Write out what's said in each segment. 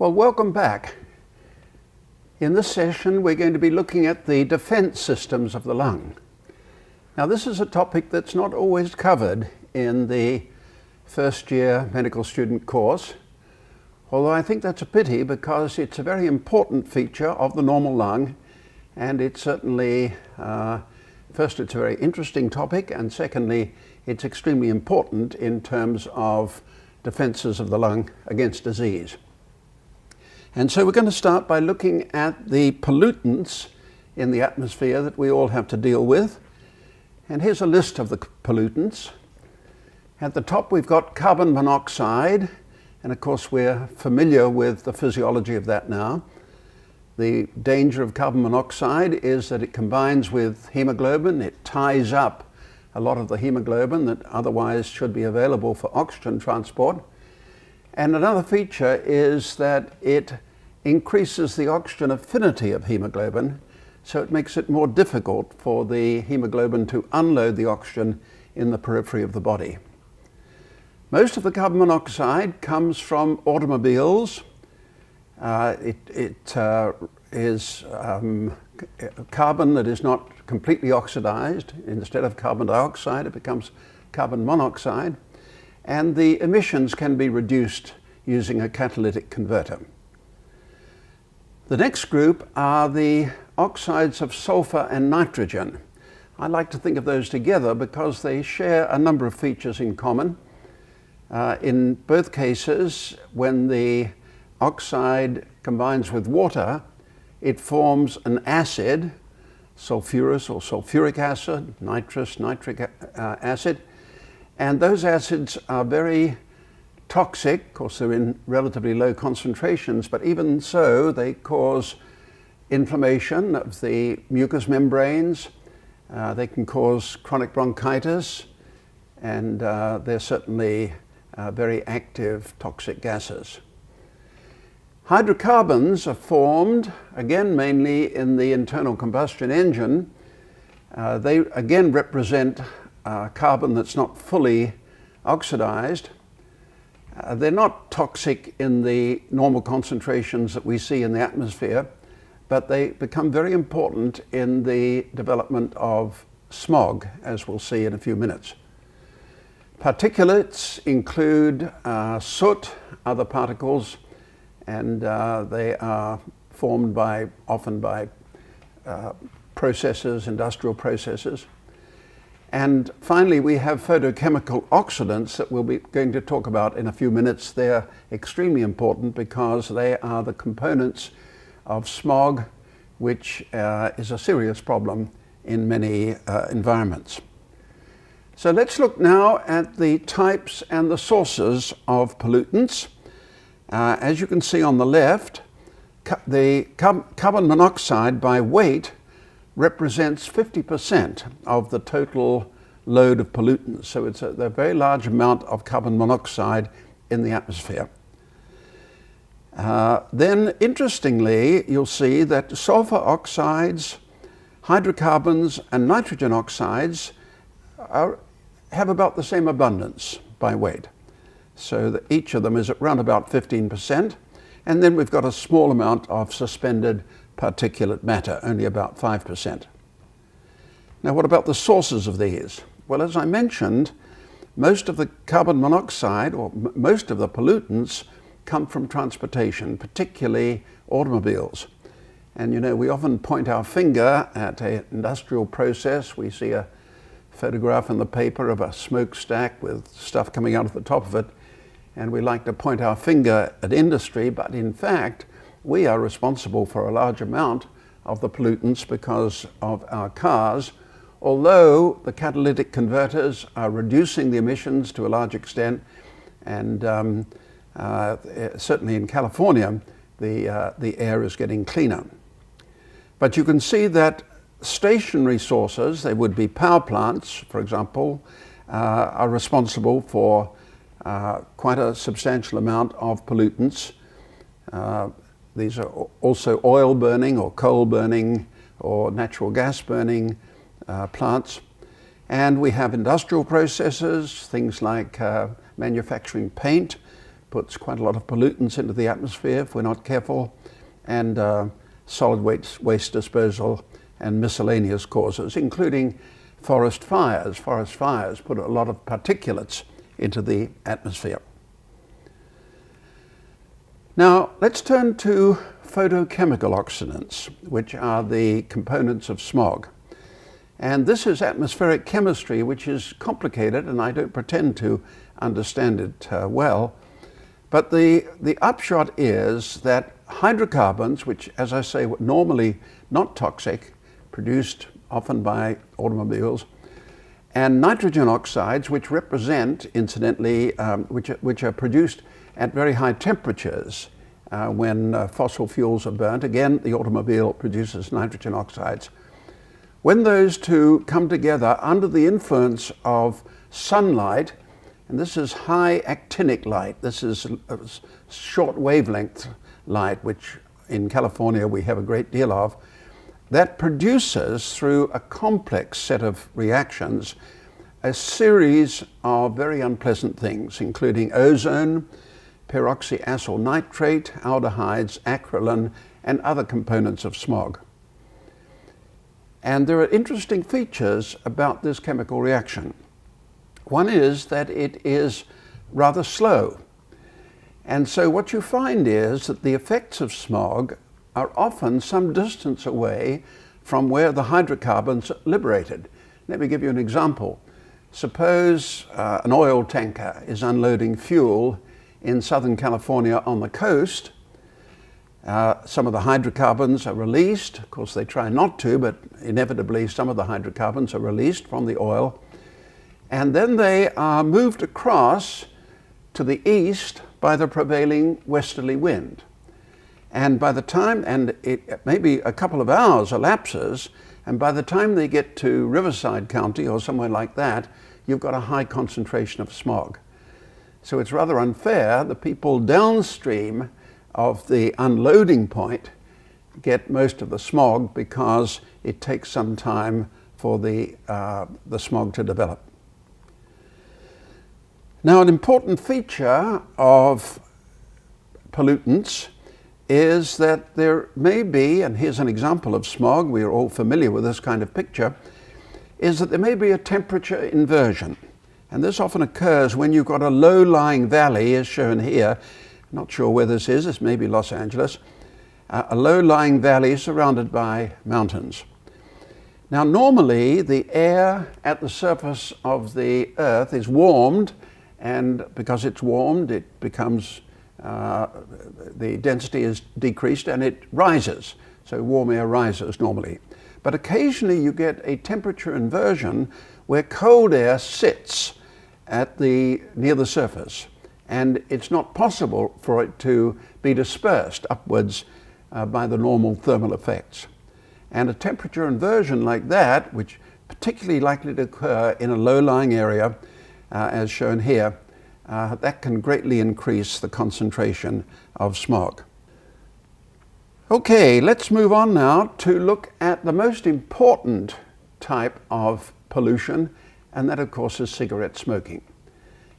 Well, welcome back. In this session, we're going to be looking at the defense systems of the lung. Now, this is a topic that's not always covered in the first-year medical student course, although I think that's a pity because it's a very important feature of the normal lung, and it's certainly, first, it's a very interesting topic, and secondly, it's extremely important in terms of defenses of the lung against disease. And so we're going to start by looking at the pollutants in the atmosphere that we all have to deal with. And here's a list of the pollutants. At the top we've got carbon monoxide, and of course we're familiar with the physiology of that now. The danger of carbon monoxide is that it combines with hemoglobin. It ties up a lot of the hemoglobin that otherwise should be available for oxygen transport. And another feature is that it increases the oxygen affinity of hemoglobin, so it makes it more difficult for the hemoglobin to unload the oxygen in the periphery of the body. Most of the carbon monoxide comes from automobiles. It is carbon that is not completely oxidized. Instead of carbon dioxide, it becomes carbon monoxide. And the emissions can be reduced using a catalytic converter. The next group are the oxides of sulfur and nitrogen. I like to think of those together because they share a number of features in common. In both cases, when the oxide combines with water, it forms an acid, sulfurous or sulfuric acid, nitrous, nitric acid. And those acids are very toxic. Of course, they're in relatively low concentrations, but even so, they cause inflammation of the mucous membranes. They can cause chronic bronchitis, and they're certainly very active toxic gases. Hydrocarbons are formed, again, mainly in the internal combustion engine. They again represent carbon that's not fully oxidized. They're not toxic in the normal concentrations that we see in the atmosphere, but they become very important in the development of smog, as we'll see in a few minutes. Particulates include soot, other particles, and they are formed often by processes, industrial processes. And finally, we have photochemical oxidants that we'll be going to talk about in a few minutes. They're extremely important because they are the components of smog, which is a serious problem in many environments. So let's look now at the types and the sources of pollutants. As you can see on the left, the carbon monoxide by weight represents 50% of the total load of pollutants. So it's a very large amount of carbon monoxide in the atmosphere. Then, interestingly, you'll see that sulfur oxides, hydrocarbons, and nitrogen oxides have about the same abundance by weight. So that each of them is around about 15%. And then we've got a small amount of suspended particulate matter, only about 5%. Now, what about the sources of these? Well, as I mentioned, most of the carbon monoxide, or most of the pollutants, come from transportation, particularly automobiles. And you know, we often point our finger at an industrial process. We see a photograph in the paper of a smokestack with stuff coming out of the top of it, and we like to point our finger at industry, but in fact, we are responsible for a large amount of the pollutants because of our cars, although the catalytic converters are reducing the emissions to a large extent, and certainly in California, the air is getting cleaner. But you can see that stationary sources, they would be power plants, for example, are responsible for quite a substantial amount of pollutants. These are also oil burning or coal burning or natural gas burning plants. And we have industrial processes, things like manufacturing paint, puts quite a lot of pollutants into the atmosphere if we're not careful, and solid waste disposal and miscellaneous causes, including forest fires. Forest fires put a lot of particulates into the atmosphere. Now, let's turn to photochemical oxidants, which are the components of smog. And this is atmospheric chemistry, which is complicated, and I don't pretend to understand it well. But the upshot is that hydrocarbons, which, as I say, were normally not toxic, produced often by automobiles, and nitrogen oxides, which represent, incidentally, which are produced at very high temperatures when fossil fuels are burnt. Again, the automobile produces nitrogen oxides. When those two come together under the influence of sunlight, and this is high actinic light, this is a short wavelength light, which in California we have a great deal of, that produces, through a complex set of reactions, a series of very unpleasant things, including ozone, peroxyacyl nitrate, aldehydes, acrolein, and other components of smog. And there are interesting features about this chemical reaction. One is that it is rather slow. And so what you find is that the effects of smog are often some distance away from where the hydrocarbons are liberated. Let me give you an example. Suppose an oil tanker is unloading fuel in Southern California on the coast. Some of the hydrocarbons are released. Of course, they try not to, but inevitably some of the hydrocarbons are released from the oil. And then they are moved across to the east by the prevailing westerly wind. And by the time, and it maybe a couple of hours elapses, and by the time they get to Riverside County or somewhere like that, you've got a high concentration of smog. So it's rather unfair. The people downstream of the unloading point get most of the smog because it takes some time for the smog to develop. Now, an important feature of pollutants is that there may be, and here's an example of smog, we are all familiar with this kind of picture, is that there may be a temperature inversion. And this often occurs when you've got a low-lying valley, as shown here. Not sure where this is, this may be Los Angeles. A low-lying valley surrounded by mountains. Now, normally the air at the surface of the Earth is warmed, and because it's warmed, it becomes the density is decreased and it rises. So warm air rises normally. But occasionally you get a temperature inversion where cold air sits near the surface, and it's not possible for it to be dispersed upwards by the normal thermal effects. And a temperature inversion like that, which particularly likely to occur in a low-lying area, as shown here, that can greatly increase the concentration of smog. Okay, let's move on now to look at the most important type of pollution, and that of course is cigarette smoking.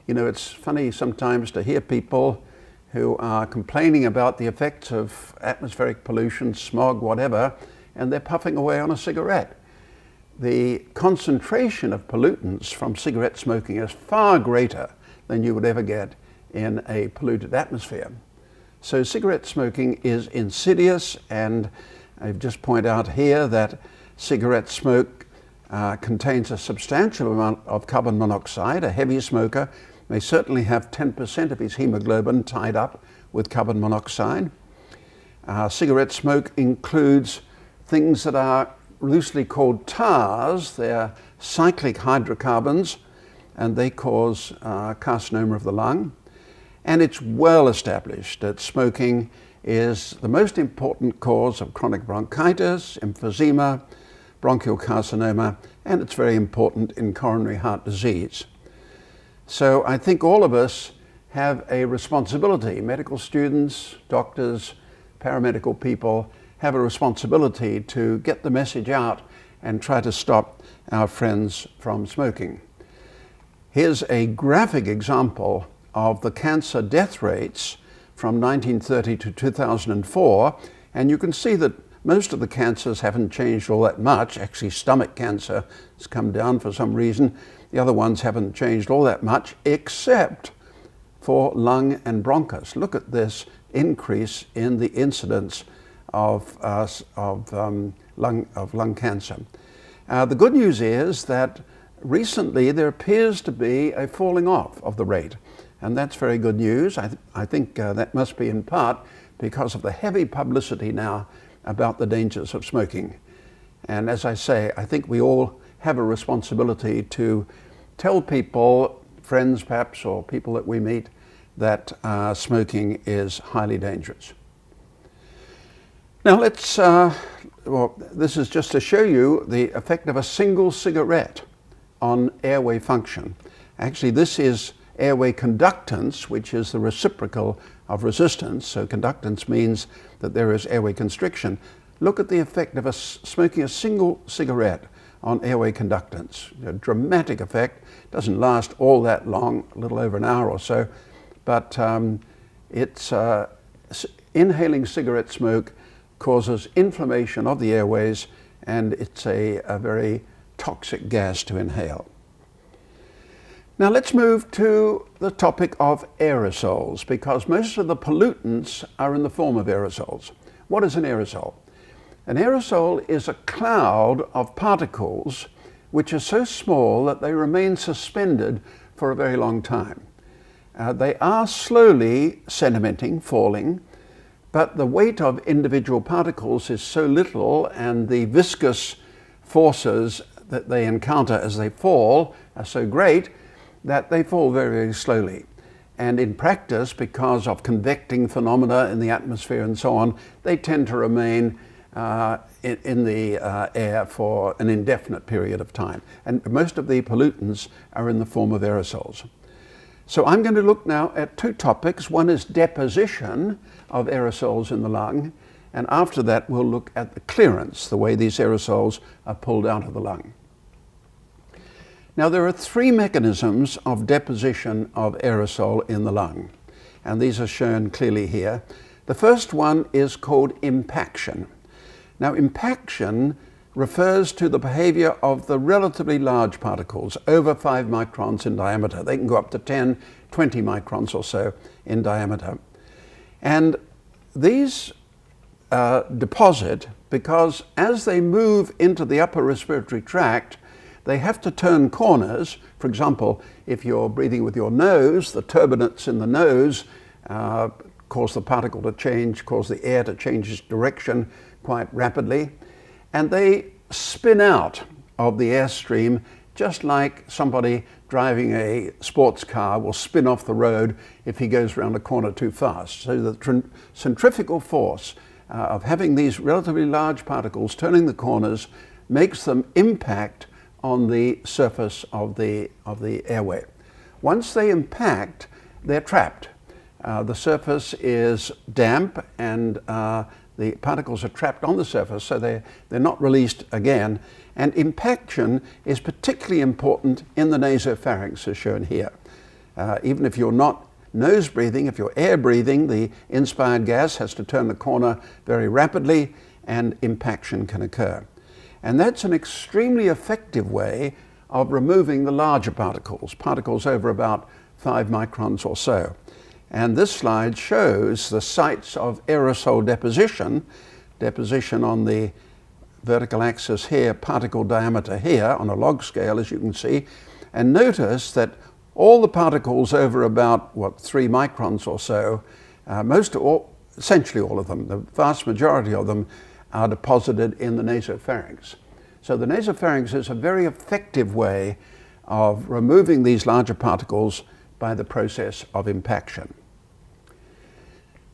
You know, it's funny sometimes to hear people who are complaining about the effects of atmospheric pollution, smog, whatever, and they're puffing away on a cigarette. The concentration of pollutants from cigarette smoking is far greater than you would ever get in a polluted atmosphere. So cigarette smoking is insidious, and I just point out here that cigarette smoke contains a substantial amount of carbon monoxide. A heavy smoker may certainly have 10% of his hemoglobin tied up with carbon monoxide. Cigarette smoke includes things that are loosely called tars. They're cyclic hydrocarbons, and they cause carcinoma of the lung. And it's well established that smoking is the most important cause of chronic bronchitis, emphysema, bronchial carcinoma, and it's very important in coronary heart disease. So I think all of us have a responsibility. Medical students, doctors, paramedical people have a responsibility to get the message out and try to stop our friends from smoking. Here's a graphic example of the cancer death rates from 1930 to 2004, and you can see that most of the cancers haven't changed all that much. Actually, stomach cancer has come down for some reason. The other ones haven't changed all that much, except for lung and bronchus. Look at this increase in the incidence of lung cancer. The good news is that recently there appears to be a falling off of the rate, and that's very good news. I think that must be in part because of the heavy publicity now about the dangers of smoking. And as I say, I think we all have a responsibility to tell people, friends perhaps, or people that we meet, that smoking is highly dangerous. Now let's, well, this is just to show you the effect of a single cigarette on airway function. Actually, this is airway conductance, which is the reciprocal of resistance. So conductance means that there is airway constriction. Look at the effect of smoking a single cigarette on airway conductance. A dramatic effect. Doesn't last all that long, a little over an hour or so, but inhaling cigarette smoke causes inflammation of the airways, and it's a very toxic gas to inhale. Now let's move to the topic of aerosols, because most of the pollutants are in the form of aerosols. What is an aerosol? An aerosol is a cloud of particles which are so small that they remain suspended for a very long time. They are slowly sedimenting, falling, but the weight of individual particles is so little, and the viscous forces that they encounter as they fall are so great that they fall very, very slowly. And in practice, because of convecting phenomena in the atmosphere and so on, they tend to remain in the air for an indefinite period of time. And most of the pollutants are in the form of aerosols. So I'm going to look now at two topics. One is deposition of aerosols in the lung, and after that we'll look at the clearance, the way these aerosols are pulled out of the lung. Now there are three mechanisms of deposition of aerosol in the lung, and these are shown clearly here. The first one is called impaction. Now impaction refers to the behavior of the relatively large particles, over 5 microns in diameter. They can go up to 10, 20 microns or so in diameter. And these deposit because as they move into the upper respiratory tract, they have to turn corners. For example, if you're breathing with your nose, the turbinates in the nose cause the particle to change, cause the air to change its direction quite rapidly. And they spin out of the airstream just like somebody driving a sports car will spin off the road if he goes around a corner too fast. So the centrifugal force of having these relatively large particles turning the corners makes them impact on the surface of the airway. Once they impact, they're trapped. The surface is damp and the particles are trapped on the surface, so they're not released again. And impaction is particularly important in the nasopharynx, as shown here. Even if you're not nose breathing, if you're air breathing, the inspired gas has to turn the corner very rapidly and impaction can occur. And that's an extremely effective way of removing the larger particles, particles over about 5 microns or so. And this slide shows the sites of aerosol deposition, deposition on the vertical axis here, particle diameter here on a log scale, as you can see. And notice that all the particles over about, 3 microns or so, essentially all of them, the vast majority of them are deposited in the nasopharynx. So the nasopharynx is a very effective way of removing these larger particles by the process of impaction.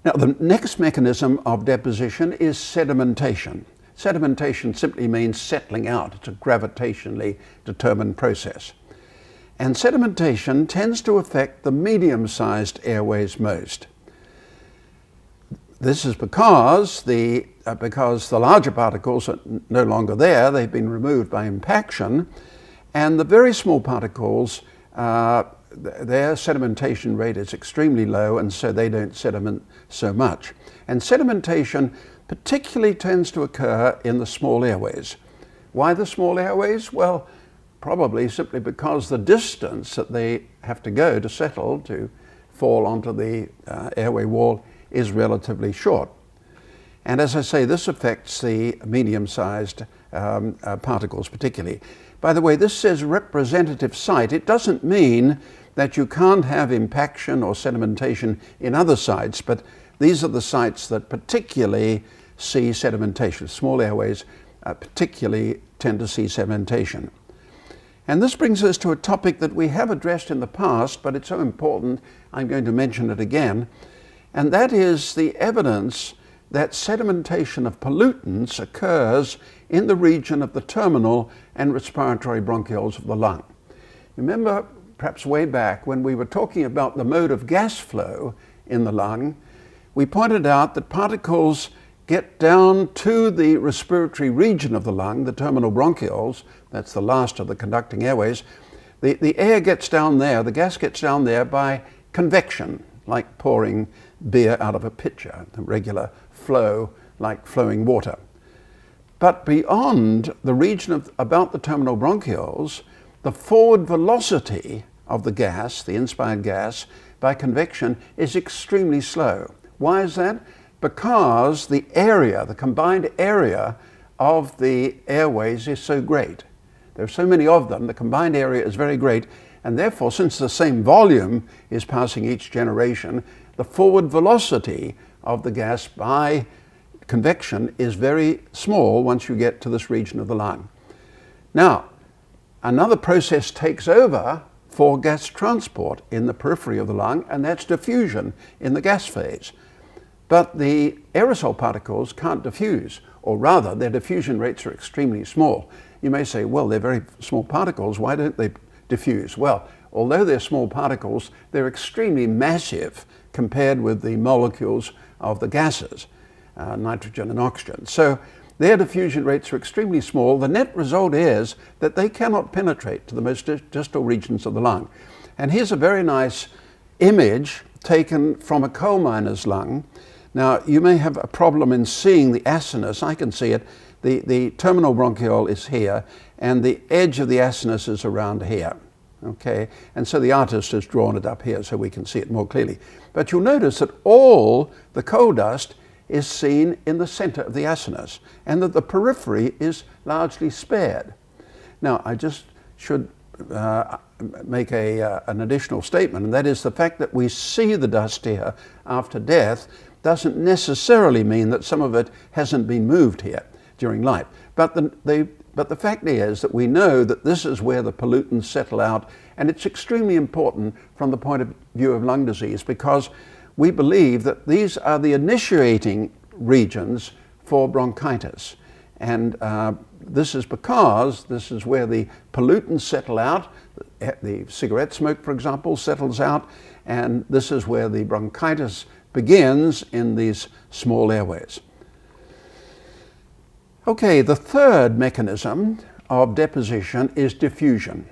Now, the next mechanism of deposition is sedimentation. Sedimentation simply means settling out. It's a gravitationally determined process. And sedimentation tends to affect the medium-sized airways most. This is because the larger particles are no longer there. They've been removed by impaction, and the very small particles their sedimentation rate is extremely low, and so they don't sediment so much. And sedimentation particularly tends to occur in the small airways. Why the small airways? Well, probably simply because the distance that they have to go to settle, to fall onto the airway wall, is relatively short. And as I say, this affects the medium-sized particles particularly. By the way, this says representative site. It doesn't mean that you can't have impaction or sedimentation in other sites, but these are the sites that particularly see sedimentation. Small airways particularly tend to see sedimentation. And this brings us to a topic that we have addressed in the past, but it's so important I'm going to mention it again, and that is the evidence that sedimentation of pollutants occurs in the region of the terminal and respiratory bronchioles of the lung. Remember, perhaps way back when we were talking about the mode of gas flow in the lung, we pointed out that particles get down to the respiratory region of the lung, the terminal bronchioles, that's the last of the conducting airways. The air gets down there, the gas gets down there by convection, like pouring beer out of a pitcher, the regular flow like flowing water. But beyond the region of about the terminal bronchioles, the forward velocity of the gas, the inspired gas, by convection is extremely slow. Why is that? Because the area, the combined area of the airways is so great. There are so many of them, the combined area is very great, and therefore, since the same volume is passing each generation, the forward velocity of the gas by convection is very small once you get to this region of the lung. Now, another process takes over for gas transport in the periphery of the lung, and that's diffusion in the gas phase. But the aerosol particles can't diffuse, or rather their diffusion rates are extremely small. You may say, well, they're very small particles, why don't they diffuse? Well, although they're small particles, they're extremely massive compared with the molecules of the gases, nitrogen and oxygen. So their diffusion rates are extremely small. The net result is that they cannot penetrate to the most distal regions of the lung. And here's a very nice image taken from a coal miner's lung. Now, you may have a problem in seeing the acinus. I can see it. The terminal bronchiole is here, and the edge of the acinus is around here. Okay, and so the artist has drawn it up here so we can see it more clearly. But you'll notice that all the coal dust is seen in the center of the acinus, and that the periphery is largely spared. Now, I just should make an additional statement, and that is the fact that we see the dust here after death doesn't necessarily mean that some of it hasn't been moved here during life. But the fact is that we know that this is where the pollutants settle out, and it's extremely important from the point of view of lung disease, because we believe that these are the initiating regions for bronchitis. And this is because this is where the pollutants settle out. The cigarette smoke, for example, settles out, and this is where the bronchitis begins in these small airways. Okay, the third mechanism of deposition is diffusion.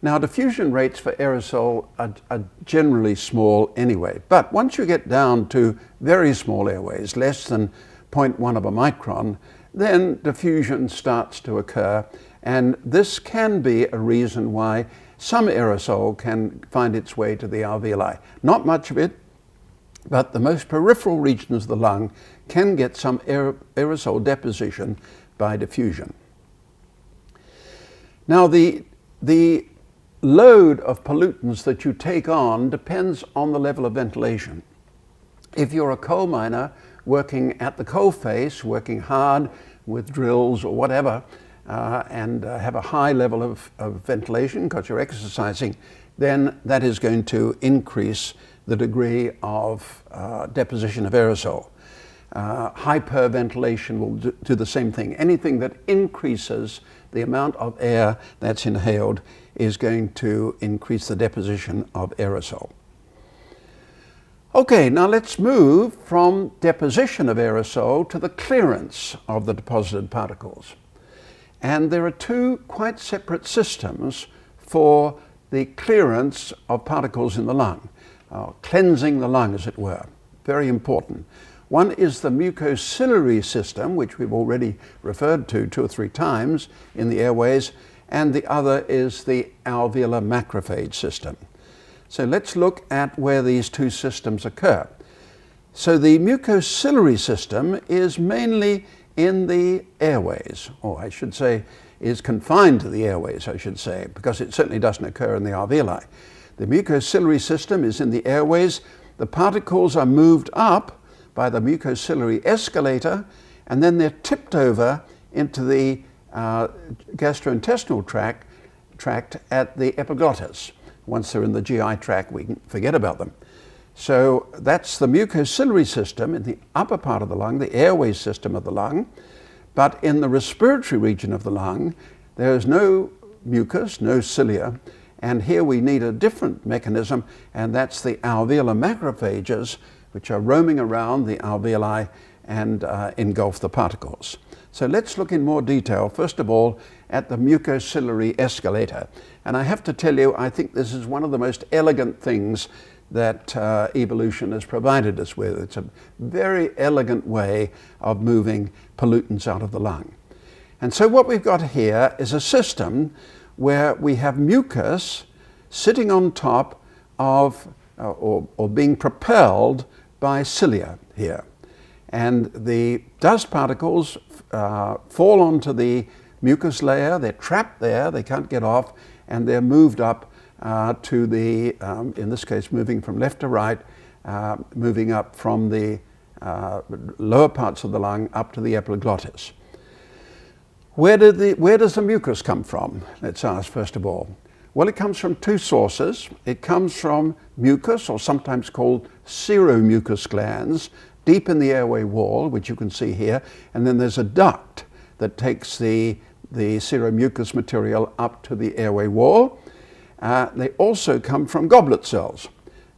Now, diffusion rates for aerosol are generally small anyway, but once you get down to very small airways, less than 0.1 of a micron, then diffusion starts to occur, and this can be a reason why some aerosol can find its way to the alveoli. Not much of it, but the most peripheral regions of the lung can get some aerosol deposition by diffusion. Now, the load of pollutants that you take on depends on the level of ventilation. If you're a coal miner working at the coal face, working hard with drills or whatever, and have a high level of ventilation because you're exercising, then that is going to increase the degree of deposition of aerosol. Hyperventilation will do the same thing. Anything that increases the amount of air that's inhaled is going to increase the deposition of aerosol. Okay, now let's move from deposition of aerosol to the clearance of the deposited particles. And there are two quite separate systems for the clearance of particles in the lung, cleansing the lung, as it were. Very important. One is the mucociliary system, which we've already referred to 2 or 3 times in the airways, and the other is the alveolar macrophage system. So let's look at where these 2 systems occur. So the mucociliary system is mainly in the airways, or I should say is confined to the airways, I should say, because it certainly doesn't occur in the alveoli. The mucociliary system is in the airways. The particles are moved up by the mucociliary escalator, and then they're tipped over into the gastrointestinal tract at the epiglottis. Once they're in the GI tract, we can forget about them. So that's the mucociliary system in the upper part of the lung, the airway system of the lung. But in the respiratory region of the lung, there is no mucus, no cilia, and here we need a different mechanism, and that's the alveolar macrophages, which are roaming around the alveoli and engulf the particles. So let's look in more detail, first of all, at the mucociliary escalator. And I have to tell you, I think this is one of the most elegant things that evolution has provided us with. It's a very elegant way of moving pollutants out of the lung. And so what we've got here is a system where we have mucus sitting on top of, or being propelled by cilia here. And the dust particles fall onto the mucus layer, they're trapped there, they can't get off, and they're moved up to the, in this case moving from left to right, moving up from the lower parts of the lung up to the epiglottis. Where does the mucus come from? Let's ask first of all. Well, it comes from 2 sources. It comes from mucus, or sometimes called seromucous glands, deep in the airway wall, which you can see here, and then there's a duct that takes the seromucous material up to the airway wall. They also come from goblet cells,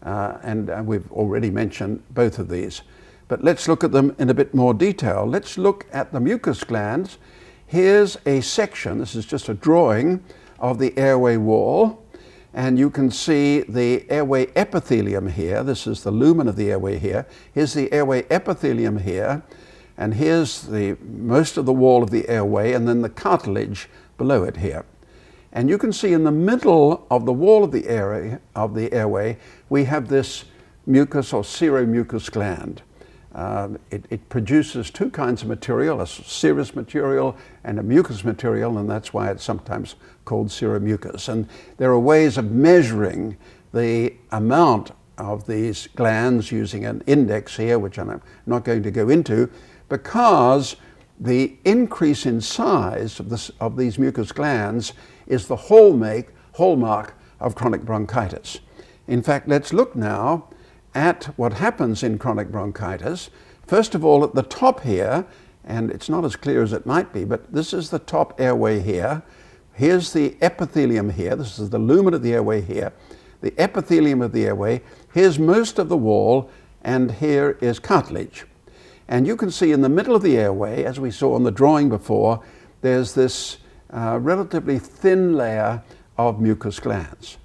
and we've already mentioned both of these. But let's look at them in a bit more detail. Let's look at the mucus glands. Here's a section, this is just a drawing of the airway wall, and you can see the airway epithelium here. This is the lumen of the airway here. Here's the airway epithelium here, and here's most of the wall of the airway, and then the cartilage below it here. And you can see in the middle of the wall of the airway, we have this mucus or seromucous gland. It produces 2 kinds of material, a serous material and a mucus material, and that's why it's sometimes called seromucus. And there are ways of measuring the amount of these glands using an index here, which I'm not going to go into, because the increase in size of these mucus glands is the hallmark of chronic bronchitis. In fact, let's look now at what happens in chronic bronchitis. First of all, at the top here, and it's not as clear as it might be, but this is the top airway here. Here's the epithelium here. This is the lumen of the airway here. The epithelium of the airway. Here's most of the wall, and here is cartilage. And you can see in the middle of the airway, as we saw on the drawing before, there's this relatively thin layer of mucus glands.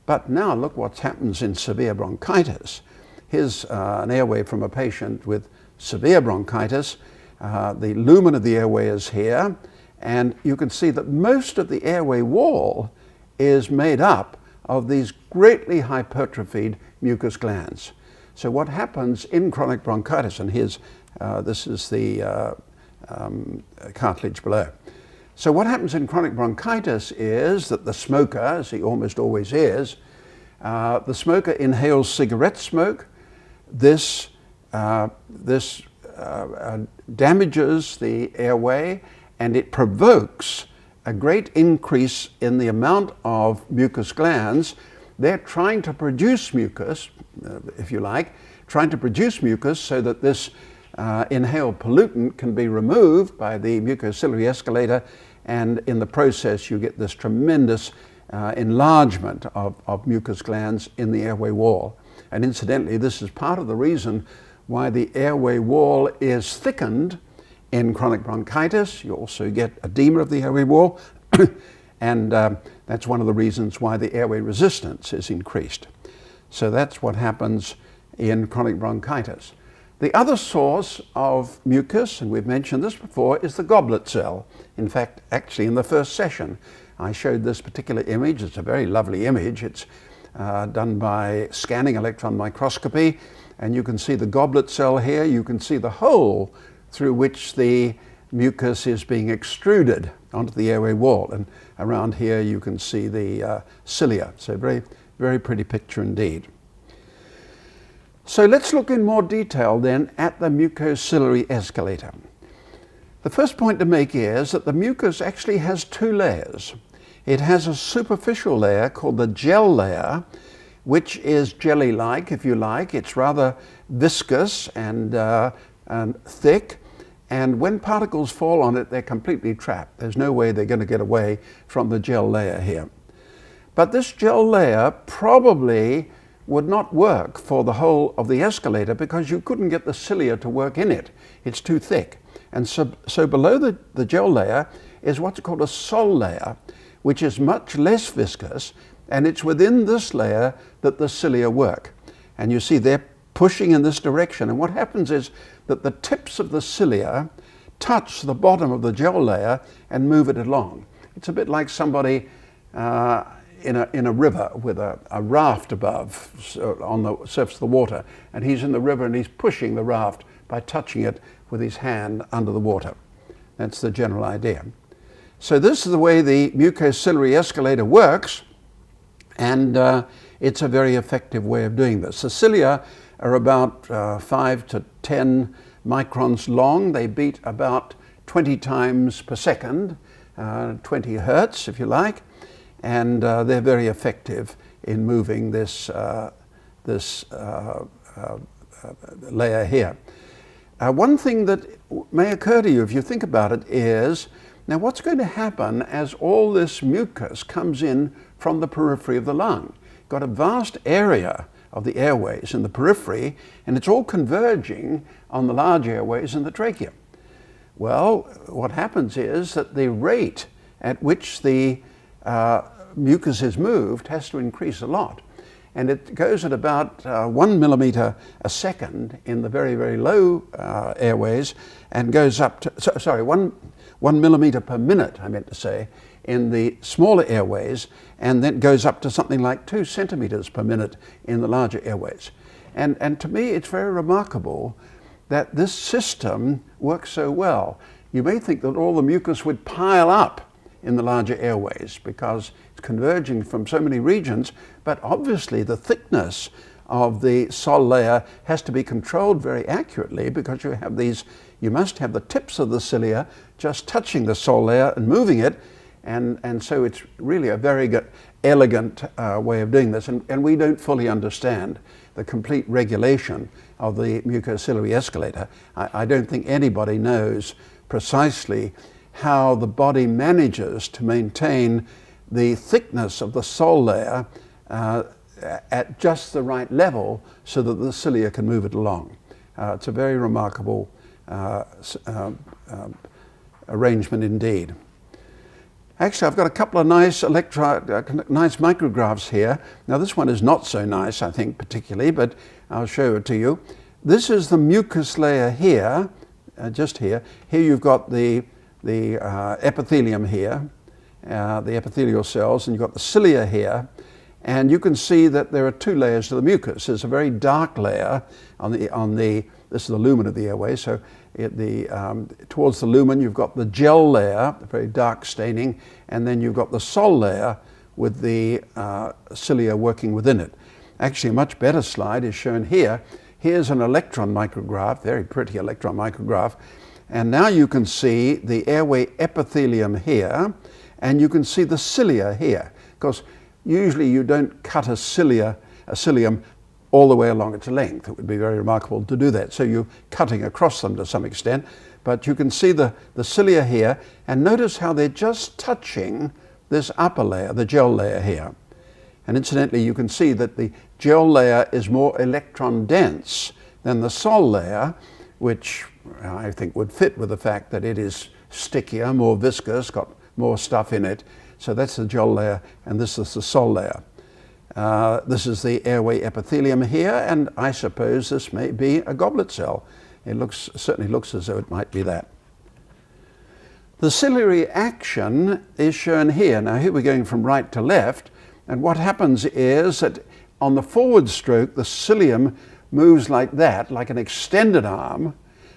But now look what happens in severe bronchitis. Here's an airway from a patient with severe bronchitis. The lumen of the airway is here, and you can see that most of the airway wall is made up of these greatly hypertrophied mucus glands. So what happens in chronic bronchitis, and here's, this is the cartilage below. So what happens in chronic bronchitis is that the smoker, as he almost always is, the smoker inhales cigarette smoke. This damages the airway, and it provokes a great increase in the amount of mucus glands. They're trying to produce mucus, if you like, trying to produce mucus so that this inhaled pollutant can be removed by the mucociliary escalator, and in the process you get this tremendous enlargement of mucus glands in the airway wall. And incidentally, this is part of the reason why the airway wall is thickened in chronic bronchitis. You also get edema of the airway wall, And that's one of the reasons why the airway resistance is increased. So that's what happens in chronic bronchitis. The other source of mucus, and we've mentioned this before, is the goblet cell. In fact, actually in the first session, I showed this particular image. It's a very lovely image. It's done by scanning electron microscopy, and you can see the goblet cell here. You can see the hole through which the mucus is being extruded onto the airway wall, and around here you can see the cilia. So very, very pretty picture indeed. So let's look in more detail then at the mucociliary escalator. The first point to make is that the mucus actually has two layers. It has a superficial layer called the gel layer, which is jelly-like, if you like. It's rather viscous and thick, and when particles fall on it, they're completely trapped. There's no way they're going to get away from the gel layer here. But this gel layer probably would not work for the whole of the escalator because you couldn't get the cilia to work in it. It's too thick. And so below the gel layer is what's called a sol layer, which is much less viscous, and it's within this layer that the cilia work. And you see they're pushing in this direction, and what happens is that the tips of the cilia touch the bottom of the gel layer and move it along. It's a bit like somebody in a river with a raft above on the surface of the water, and he's in the river and he's pushing the raft by touching it with his hand under the water. That's the general idea. So this is the way the mucociliary escalator works, and it's a very effective way of doing this. The cilia are about 5 to 10 microns long. They beat about 20 times per second, 20 hertz if you like, and they're very effective in moving this layer here. One thing that may occur to you if you think about it is, now what's going to happen as all this mucus comes in from the periphery of the lung? You've got a vast area of the airways in the periphery, and it's all converging on the large airways in the trachea. Well, what happens is that the rate at which the mucus is moved has to increase a lot. And it goes at about 1 millimeter a second in the very, very low airways, and goes up to, one millimeter per minute, I meant to say, in the smaller airways, and then goes up to something like 2 centimeters per minute in the larger airways. And to me, it's very remarkable that this system works so well. You may think that all the mucus would pile up in the larger airways because it's converging from so many regions, but obviously the thickness of the sol layer has to be controlled very accurately because you must have the tips of the cilia just touching the sol layer and moving it, and so it's really a very good, elegant way of doing this, and we don't fully understand the complete regulation of the mucociliary escalator. I don't think anybody knows precisely how the body manages to maintain the thickness of the sol layer at just the right level so that the cilia can move it along. It's a very remarkable arrangement indeed. Actually, I've got a couple of nice nice micrographs here. Now this one is not so nice, I think, particularly, but I'll show it to you. This is the mucus layer here, just here. Here you've got the epithelium here, the epithelial cells, and you've got the cilia here, and you can see that there are 2 layers to the mucus. There's a very dark layer on the this is the lumen of the airway, so towards the lumen you've got the gel layer, very dark staining, and then you've got the sol layer with the cilia working within it. Actually, a much better slide is shown here. Here's an electron micrograph, very pretty electron micrograph, and now you can see the airway epithelium here, and you can see the cilia here, because usually you don't cut a cilium all the way along its length. It would be very remarkable to do that. So you're cutting across them to some extent, but you can see the cilia here, and notice how they're just touching this upper layer, the gel layer here. And incidentally, you can see that the gel layer is more electron dense than the sol layer, which I think would fit with the fact that it is stickier, more viscous, got more stuff in it. So that's the gel layer, and this is the sol layer. This is the airway epithelium here, and I suppose this may be a goblet cell. It certainly looks as though it might be that. The ciliary action is shown here. Now here we're going from right to left, and what happens is that on the forward stroke, the cilium moves like that, like an extended arm,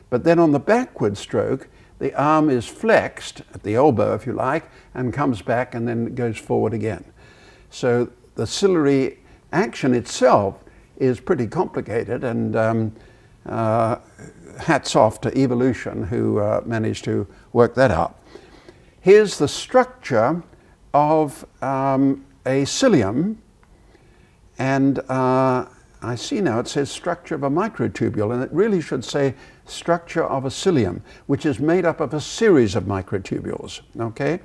but then on the backward stroke, the arm is flexed at the elbow, if you like, and comes back and then goes forward again. So the ciliary action itself is pretty complicated, and hats off to evolution who managed to work that out. Here's the structure of a cilium, and I see now it says structure of a microtubule, and it really should say structure of a cilium, which is made up of a series of microtubules. Okay,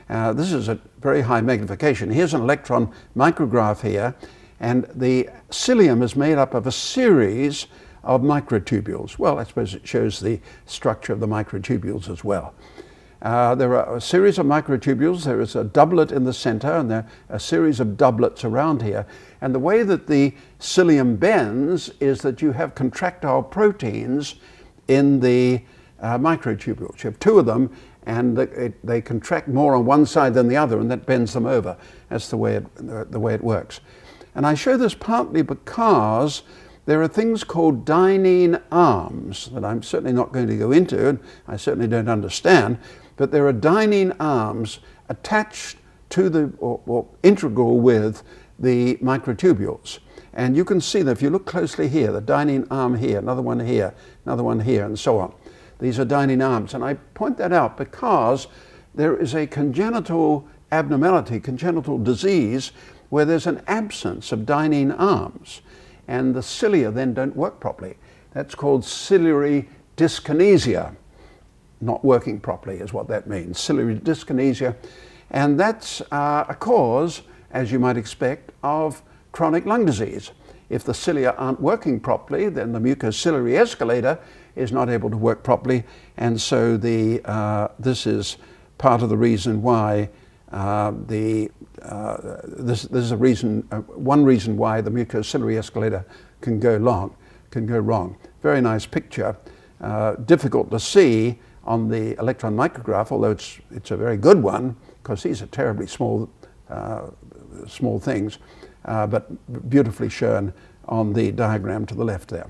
this is a very high magnification. Here's an electron micrograph here, and the cilium is made up of a series of microtubules. Well, I suppose it shows the structure of the microtubules as well. There are a series of microtubules. There is a doublet in the center, and there are a series of doublets around here. And the way that the cilium bends is that you have contractile proteins in the microtubules. You have two of them, and they contract more on one side than the other, and that bends them over. That's the way it works. And I show this partly because there are things called dynein arms that I'm certainly not going to go into, and I certainly don't understand, but there are dynein arms attached to the, or integral with the microtubules. And you can see that if you look closely here, the dynein arm here, another one here, and so on. These are dynein arms, and I point that out because there is a congenital abnormality, congenital disease, where there's an absence of dynein arms, and the cilia then don't work properly. That's called ciliary dyskinesia. Not working properly is what that means, ciliary dyskinesia. And that's a cause, as you might expect, of chronic lung disease. If the cilia aren't working properly, then the mucociliary escalator is not able to work properly, and so this is part of the reason why this is a reason, one reason why the mucociliary escalator can go wrong. Very nice picture, difficult to see on the electron micrograph, although it's a very good one, because these are terribly small things, but beautifully shown on the diagram to the left there.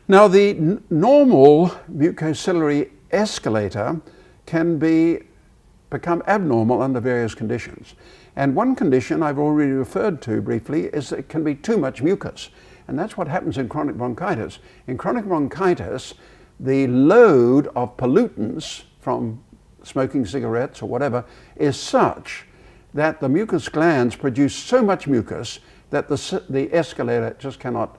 Now the normal mucociliary escalator can become abnormal under various conditions. And one condition I've already referred to briefly is that it can be too much mucus. And that's what happens in chronic bronchitis. In chronic bronchitis, the load of pollutants from smoking cigarettes or whatever is such that the mucus glands produce so much mucus that the escalator just cannot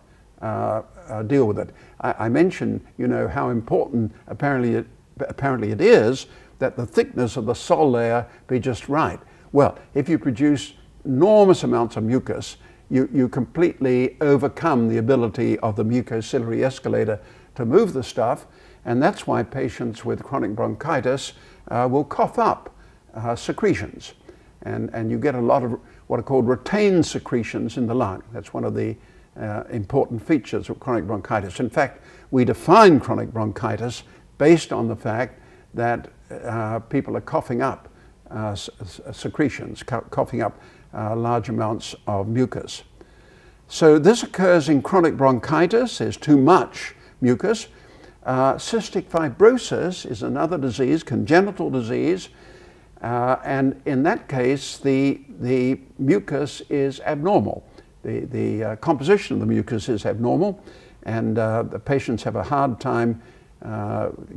deal with it. I mentioned, how important apparently it is that the thickness of the sol layer be just right. Well, if you produce enormous amounts of mucus, you completely overcome the ability of the mucociliary escalator to move the stuff, and that's why patients with chronic bronchitis will cough up secretions. And you get a lot of what are called retained secretions in the lung. That's one of the important features of chronic bronchitis. In fact, we define chronic bronchitis based on the fact that people are coughing up secretions, coughing up large amounts of mucus. So this occurs in chronic bronchitis. There's too much mucus. Cystic fibrosis is another disease, congenital disease, and in that case the mucus is abnormal. The composition of the mucus is abnormal, and the patients have a hard time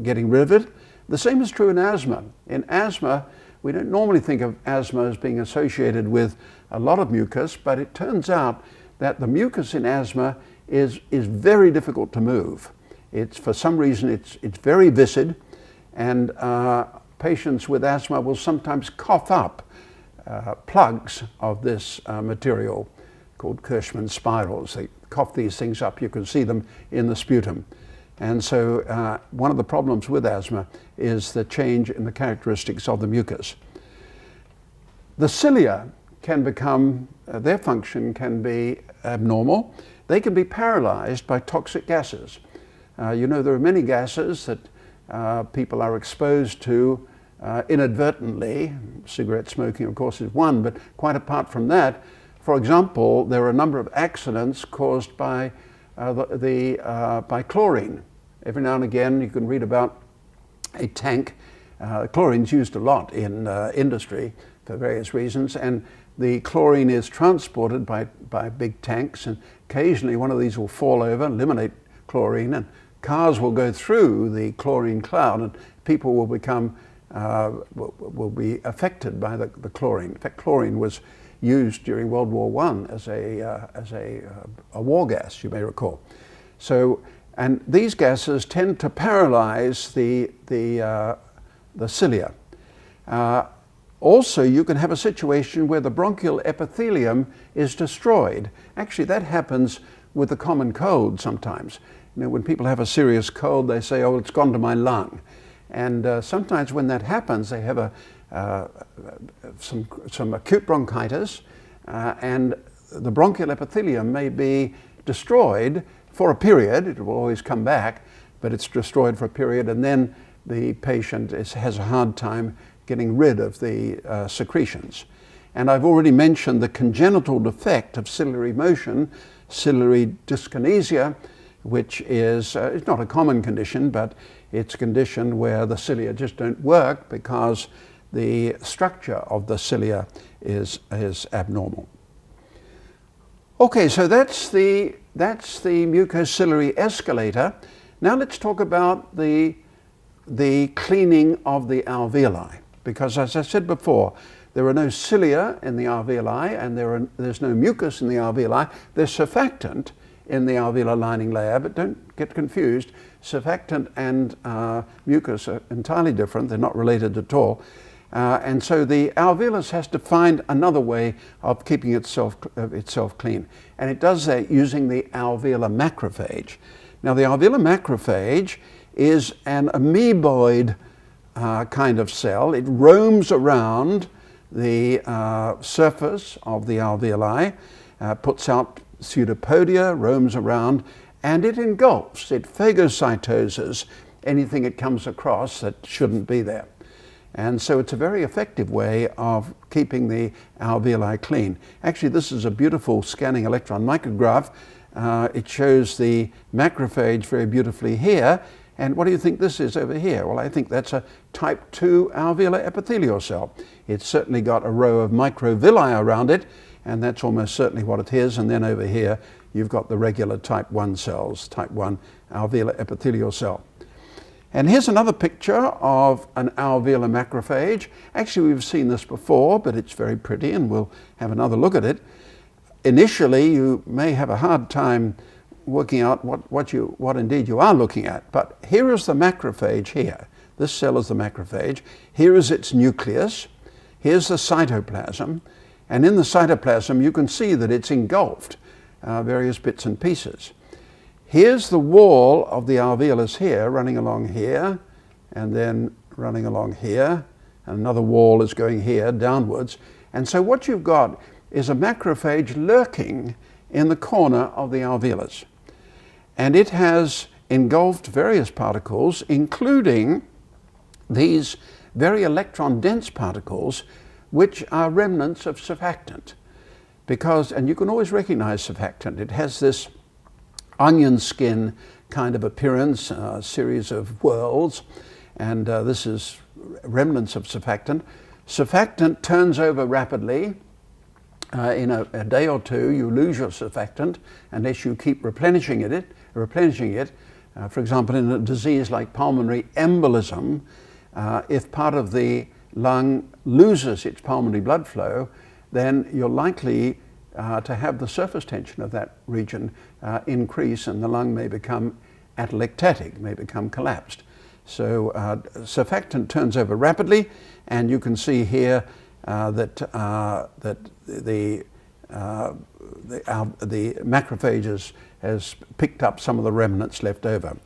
getting rid of it. The same is true in asthma. In asthma, we don't normally think of asthma as being associated with a lot of mucus, but it turns out that the mucus in asthma is very difficult to move. For some reason it's very viscid, and patients with asthma will sometimes cough up plugs of this material called Kirschmann spirals. They cough these things up. You can see them in the sputum. And so one of the problems with asthma is the change in the characteristics of the mucus. The cilia can become, their function can be abnormal. They can be paralyzed by toxic gases. You know, there are many gases that people are exposed to inadvertently. Cigarette smoking, of course, is one, but quite apart from that, for example, there are a number of accidents caused by by chlorine. Every now and again you can read about a tank. Chlorine's used a lot in industry for various reasons, and the chlorine is transported by big tanks, and occasionally one of these will fall over, eliminate chlorine, and cars will go through the chlorine cloud, and people will become will be affected by the chlorine. In fact, chlorine was used during World War I as a war gas, you may recall. So, and these gases tend to paralyze the cilia. Also, you can have a situation where the bronchial epithelium is destroyed. Actually, that happens with the common cold sometimes. You know, when people have a serious cold, they say, "Oh, it's gone to my lung." And sometimes when that happens, they have some acute bronchitis, and the bronchial epithelium may be destroyed for a period. It will always come back, but it's destroyed for a period, and then the patient has a hard time getting rid of the secretions. And I've already mentioned the congenital defect of ciliary motion, ciliary dyskinesia, which is it's not a common condition, but it's a condition where the cilia just don't work because the structure of the cilia is abnormal. Okay, so that's the mucociliary escalator. Now let's talk about the cleaning of the alveoli, because as I said before, there are no cilia in the alveoli, and there's no mucus in the alveoli. There's surfactant in the alveolar lining layer, but don't get confused. Surfactant and mucus are entirely different. They're not related at all. And so the alveolus has to find another way of keeping itself clean. And it does that using the alveolar macrophage. Now, the alveolar macrophage is an amoeboid kind of cell. It roams around the surface of the alveoli, puts out pseudopodia, roams around, and it engulfs, it phagocytoses anything it comes across that shouldn't be there. And so it's a very effective way of keeping the alveoli clean. Actually, this is a beautiful scanning electron micrograph. It shows the macrophage very beautifully here. And what do you think this is over here? Well, I think that's a type 2 alveolar epithelial cell. It's certainly got a row of microvilli around it, and that's almost certainly what it is. And then over here, you've got the regular type 1 cells, type 1 alveolar epithelial cell. And here's another picture of an alveolar macrophage. Actually, we've seen this before, but it's very pretty, and we'll have another look at it. Initially, you may have a hard time working out what indeed you are looking at. But here is the macrophage here. This cell is the macrophage. Here is its nucleus. Here's the cytoplasm. And in the cytoplasm, you can see that it's engulfed various bits and pieces. Here's the wall of the alveolus here, running along here, and then running along here. And another wall is going here, downwards. And so what you've got is a macrophage lurking in the corner of the alveolus. And it has engulfed various particles, including these very electron-dense particles, which are remnants of surfactant. Because, and you can always recognize surfactant, it has this onion skin kind of appearance, a series of whorls, and this is remnants of surfactant. Surfactant turns over rapidly. In a day or two, you lose your surfactant unless you keep replenishing it. For example, in a disease like pulmonary embolism, if part of the lung loses its pulmonary blood flow, then you're likely to have the surface tension of that region increase, and the lung may become atelectatic, may become collapsed. So surfactant turns over rapidly, and you can see here that the macrophage has picked up some of the remnants left over.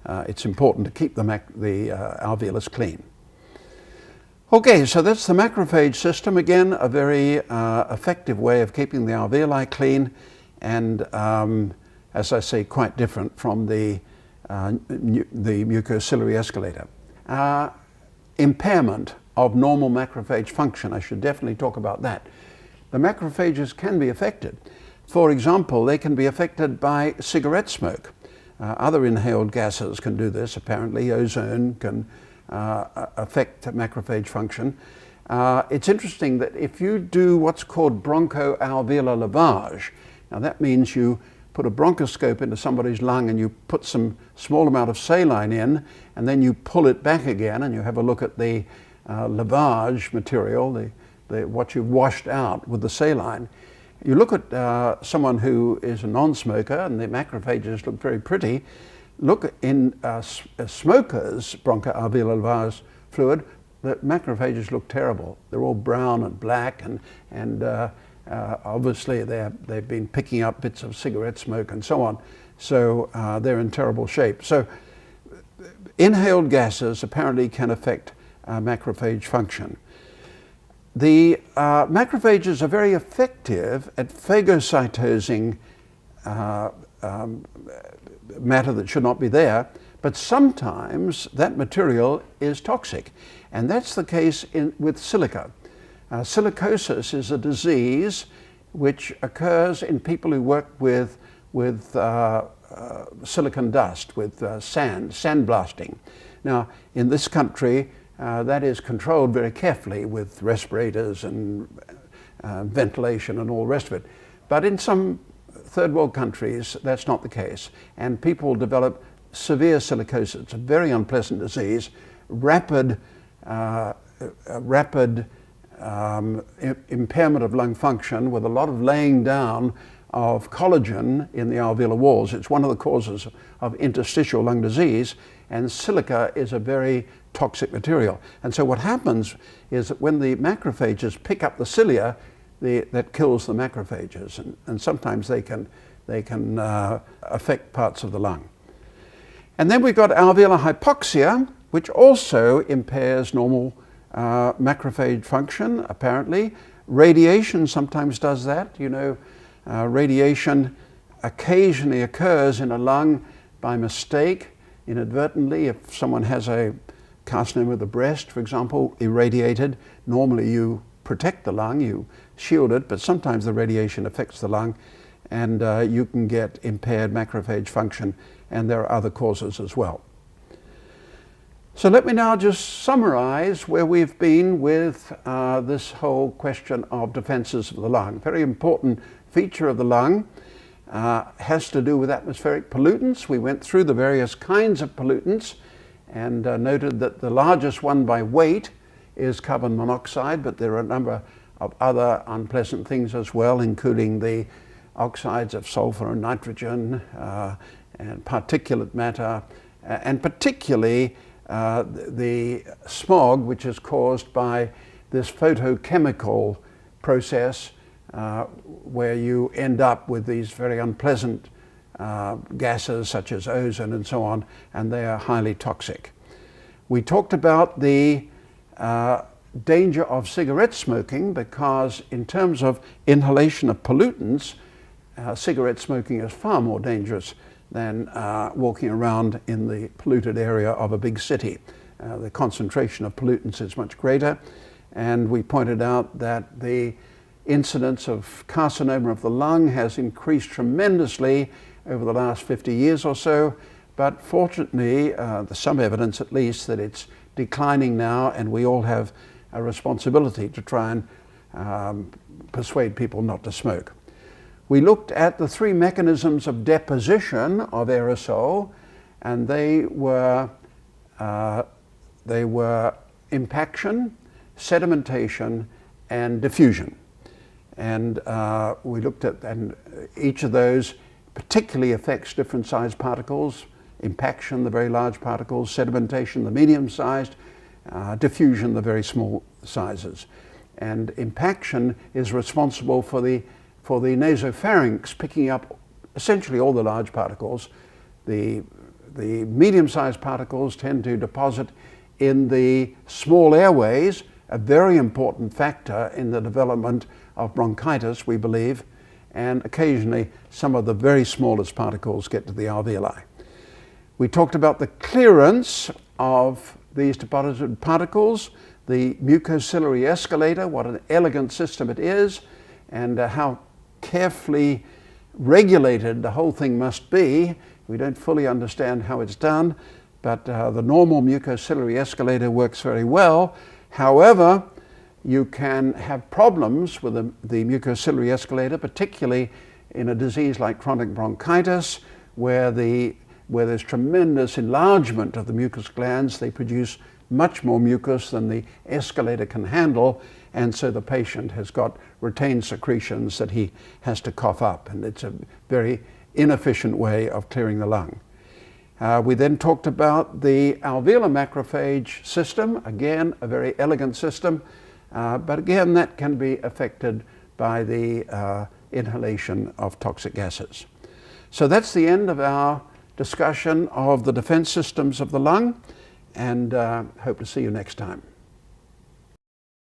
it's important to keep the alveolus clean. Okay, so that's the macrophage system. Again, a very effective way of keeping the alveoli clean, and as I say, quite different from the mucociliary escalator. Impairment of normal macrophage function. I should definitely talk about that. The macrophages can be affected. For example, they can be affected by cigarette smoke. Other inhaled gases can do this, apparently. Ozone can affect macrophage function. It's interesting that if you do what's called bronchoalveolar lavage, now that means you put a bronchoscope into somebody's lung and you put some small amount of saline in, and then you pull it back again and you have a look at the lavage material, what you've washed out with the saline. You look at someone who is a non-smoker and the macrophages look very pretty. Look in a smoker's bronchoalveolar lavage fluid, the macrophages look terrible. They're all brown and black, and obviously they've been picking up bits of cigarette smoke and so on. So they're in terrible shape. So inhaled gases apparently can affect macrophage function. The macrophages are very effective at phagocytosing matter that should not be there, but sometimes that material is toxic, and that's the case with silica. Silicosis is a disease which occurs in people who work with silicon dust, with sandblasting. Now, in this country, that is controlled very carefully with respirators and ventilation and all the rest of it. But in some third world countries, that's not the case. And people develop severe silicosis. It's a very unpleasant disease, rapid impairment of lung function with a lot of laying down of collagen in the alveolar walls. It's one of the causes of interstitial lung disease, and silica is a very toxic material. And so what happens is that when the macrophages pick up the cilia, that kills the macrophages, and sometimes they can affect parts of the lung. And then we've got alveolar hypoxia, which also impairs normal macrophage function, apparently. Radiation sometimes does that. You know, radiation occasionally occurs in a lung by mistake, inadvertently. If someone has a carcinoma of the breast, for example, irradiated, normally you protect the lung, you shield it, but sometimes the radiation affects the lung, and you can get impaired macrophage function, and there are other causes as well. So let me now just summarize where we've been with this whole question of defenses of the lung. Very important feature of the lung has to do with atmospheric pollutants. We went through the various kinds of pollutants and noted that the largest one by weight is carbon monoxide, but there are a number of other unpleasant things as well, including the oxides of sulfur and nitrogen and particulate matter, and particularly the smog, which is caused by this photochemical process where you end up with these very unpleasant gases such as ozone and so on, and they are highly toxic. We talked about the danger of cigarette smoking, because in terms of inhalation of pollutants, cigarette smoking is far more dangerous than walking around in the polluted area of a big city. The concentration of pollutants is much greater, and we pointed out that the incidence of carcinoma of the lung has increased tremendously over the last 50 years or so, but fortunately there's some evidence at least that it's declining now, and we all have a responsibility to try and persuade people not to smoke. We looked at the three mechanisms of deposition of aerosol, and they were impaction, sedimentation, and diffusion. And we looked at, and each of those particularly affects different sized particles. Impaction, the very large particles; sedimentation, the medium sized; diffusion, the very small sizes. And impaction is responsible for the nasopharynx picking up essentially all the large particles, the the medium-sized particles tend to deposit in the small airways, a very important factor in the development of bronchitis, we believe, and occasionally some of the very smallest particles get to the alveoli. We talked about the clearance of these deposited particles, the mucociliary escalator, what an elegant system it is, and how carefully regulated the whole thing must be. We don't fully understand how it's done, but the normal mucociliary escalator works very well. However, you can have problems with the mucociliary escalator, particularly in a disease like chronic bronchitis, where there's tremendous enlargement of the mucus glands. They produce much more mucus than the escalator can handle, and so the patient has got retained secretions that he has to cough up, and it's a very inefficient way of clearing the lung. We then talked about the alveolar macrophage system, again a very elegant system, but again that can be affected by the inhalation of toxic gases. So that's the end of our discussion of the defense systems of the lung, and hope to see you next time.